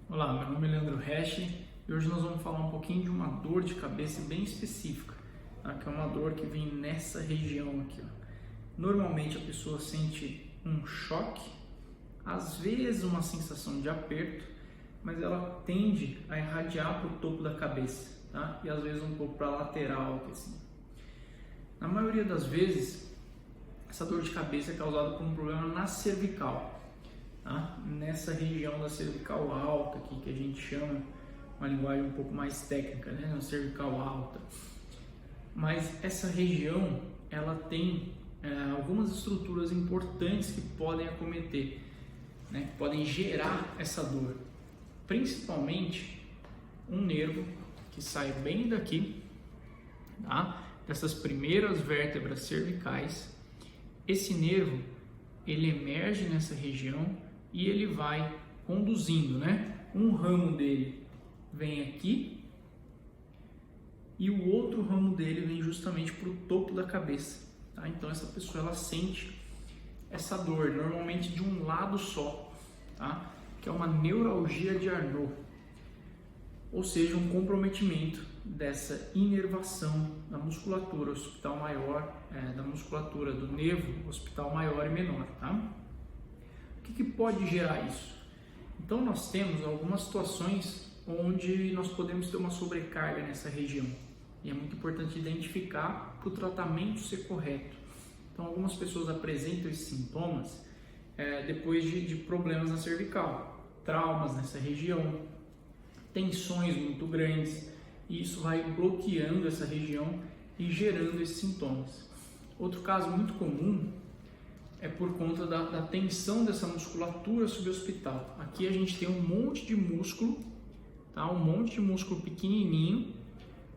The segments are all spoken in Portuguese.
Olá, meu nome é Leandro Resch e hoje nós vamos falar um pouquinho de uma dor de cabeça bem específica, tá? Que é uma dor que vem nessa região aqui, ó. Normalmente a pessoa sente um choque, às vezes uma sensação de aperto, mas ela tende a irradiar para o topo da cabeça, tá? E às vezes um pouco para a lateral aqui assim. Na maioria das vezes, essa dor de cabeça é causada por um problema na cervical. Tá? Nessa região da cervical alta aqui, que a gente chama uma linguagem um pouco mais técnica, né? Na cervical alta. Mas essa região, ela tem algumas estruturas importantes que podem acometer, né? Que podem gerar essa dor. Principalmente um nervo que sai bem daqui, tá? Dessas primeiras vértebras cervicais. Esse nervo, ele emerge nessa região e ele vai conduzindo, né? Um ramo dele vem aqui e o outro ramo dele vem justamente para o topo da cabeça, tá? Então essa pessoa, ela sente essa dor, normalmente de um lado só, tá? Que é uma neuralgia de Arnold, ou seja, um comprometimento dessa inervação da musculatura occipital maior, da musculatura do nervo occipital maior e menor, tá? O que pode gerar isso? Então nós temos algumas situações onde nós podemos ter uma sobrecarga nessa região e é muito importante identificar para o tratamento ser correto. Então algumas pessoas apresentam esses sintomas depois de problemas na cervical, traumas nessa região, tensões muito grandes, e isso vai bloqueando essa região e gerando esses sintomas. Outro caso muito comum é por conta da tensão dessa musculatura suboccipital. Aqui a gente tem um monte de músculo, tá? Um monte de músculo pequenininho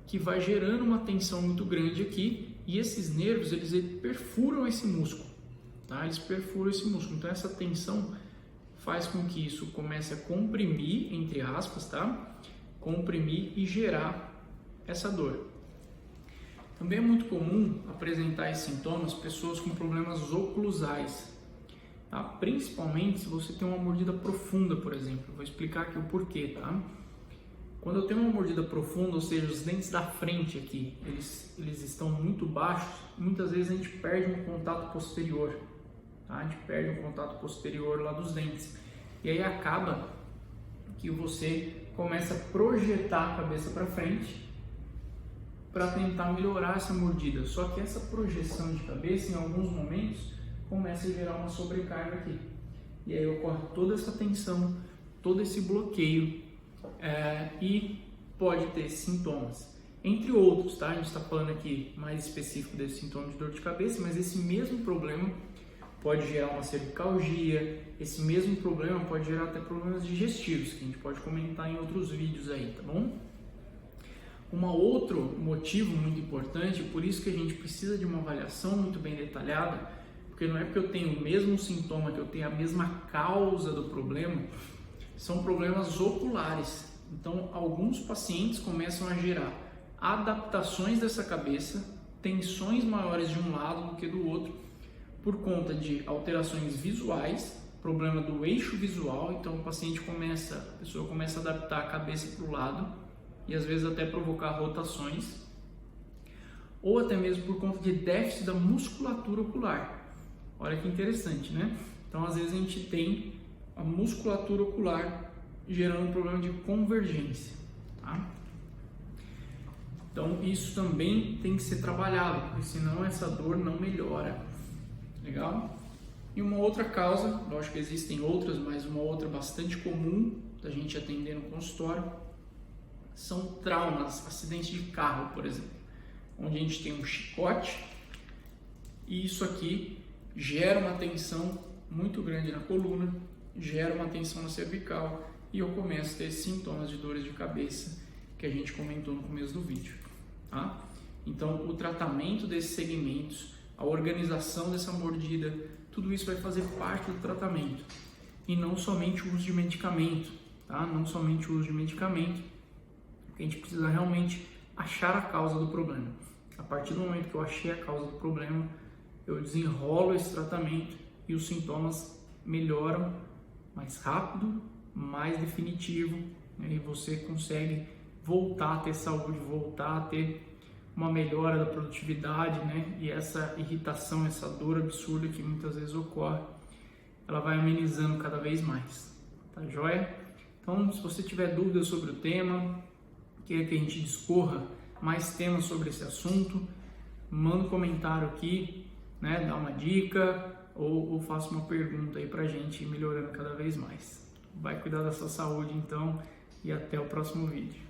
que vai gerando uma tensão muito grande aqui, e esses nervos, eles perfuram esse músculo, tá? Eles perfuram esse músculo. Então essa tensão faz com que isso comece a comprimir, entre aspas, tá? Comprimir e gerar essa dor. Também é muito comum apresentar esses sintomas pessoas com problemas oclusais, tá? Principalmente se você tem uma mordida profunda, por exemplo. Vou explicar aqui o porquê, tá? Quando eu tenho uma mordida profunda, ou seja, os dentes da frente aqui, eles estão muito baixos, muitas vezes a gente perde um contato posterior, tá? A gente perde um contato posterior lá dos dentes. E aí acaba que você começa a projetar a cabeça para frente para tentar melhorar essa mordida. Só que essa projeção de cabeça, em alguns momentos, começa a gerar uma sobrecarga aqui. E aí ocorre toda essa tensão, todo esse bloqueio e pode ter sintomas. Entre outros, tá? A gente está falando aqui mais específico desse sintoma de dor de cabeça, mas esse mesmo problema pode gerar uma cervicalgia, esse mesmo problema pode gerar até problemas digestivos, que a gente pode comentar em outros vídeos aí, tá bom? Um outro motivo muito importante, por isso que a gente precisa de uma avaliação muito bem detalhada, porque não é porque eu tenho o mesmo sintoma, que eu tenho a mesma causa do problema, são problemas oculares. Então, alguns pacientes começam a gerar adaptações dessa cabeça, tensões maiores de um lado do que do outro, por conta de alterações visuais, problema do eixo visual. Então, a pessoa começa a adaptar a cabeça para o lado, e às vezes até provocar rotações, ou até mesmo por conta de déficit da musculatura ocular. Olha que interessante, né? Então, às vezes a gente tem a musculatura ocular gerando um problema de convergência, tá? Então, isso também tem que ser trabalhado, porque senão essa dor não melhora. Legal? E uma outra causa, lógico que existem outras, mas uma outra bastante comum da gente atender no consultório, são traumas, acidentes de carro, por exemplo, onde a gente tem um chicote e isso aqui gera uma tensão muito grande na coluna, gera uma tensão na cervical e eu começo a ter sintomas de dores de cabeça que a gente comentou no começo do vídeo, tá? Então, o tratamento desses segmentos, a organização dessa mordida, tudo isso vai fazer parte do tratamento e não somente o uso de medicamento, tá? Não somente o uso de medicamento. A gente precisa realmente achar a causa do problema. A partir do momento que eu achei a causa do problema, eu desenrolo esse tratamento e os sintomas melhoram mais rápido mais definitivo, né? E você consegue voltar a ter saúde, voltar a ter uma melhora da produtividade, né? E essa irritação, essa dor absurda que muitas vezes ocorre, ela vai amenizando cada vez mais, tá joia? Então, se você tiver dúvidas sobre o tema, quer que a gente discorra mais temas sobre esse assunto, manda um comentário aqui, né? Dá uma dica ou faça uma pergunta aí pra gente ir melhorando cada vez mais. Vai cuidar da sua saúde então e até o próximo vídeo.